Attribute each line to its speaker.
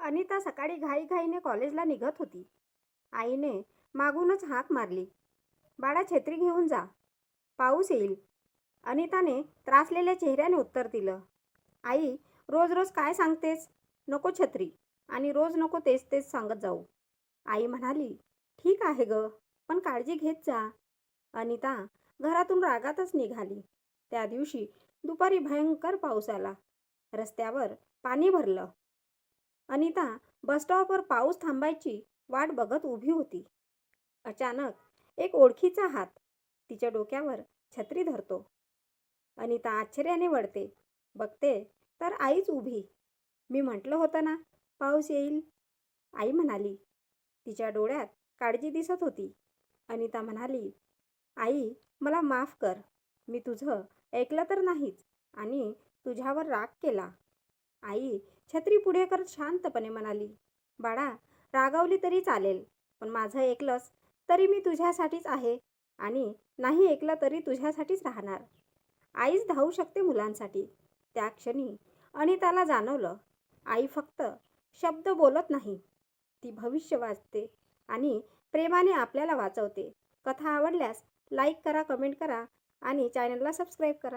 Speaker 1: अनिता सकाळी घाईघाईने कॉलेजला निघत होती. आईने मागूनच हाक मारली, बाळा छत्री घेऊन जा, पाऊस येईल. अनिताने त्रासलेल्या चेहऱ्याने उत्तर दिलं, आई रोज रोज काय सांगतेस, नको छत्री, आणि रोज नको तेच तेच सांगत जाऊ. आई म्हणाली, ठीक आहे ग, पण काळजी घेत जा. अनिता घरातून रागातच निघाली. त्या दिवशी दुपारी भयंकर पाऊस आला. रस्त्यावर पाणी भरलं. अनिता बसस्टॉपवर पाऊस थांबायची वाट बघत उभी होती. अचानक एक ओळखीचा हात तिच्या डोक्यावर छत्री धरतो. अनिता आश्चर्याने वळते, बघते तर आईच उभी. मी म्हटलं होतं ना, पाऊस येईल, आई म्हणाली. तिच्या डोळ्यात काळजी दिसत होती. अनिता म्हणाली, आई मला माफ कर, मी तुझं ऐकलं तर नाहीच आणि तुझ्यावर राग केला. आई छत्री पुढे करत शांतपणे म्हणाली, बाळा रागावली तरी चालेल, पण माझं ऐकलंस तरी मी तुझ्यासाठीच आहे आणि नाही ऐकलं तरी तुझ्यासाठीच राहणार. आईच धावू शकते मुलांसाठी. त्या क्षणी अनिताला जाणवलं, आई फक्त शब्द बोलत नाही, ती भविष्य वाचते आणि प्रेमाने आपल्याला वाचवते. कथा आवडल्यास लाईक करा, कमेंट करा आणि चॅनलला सबस्क्राईब करा.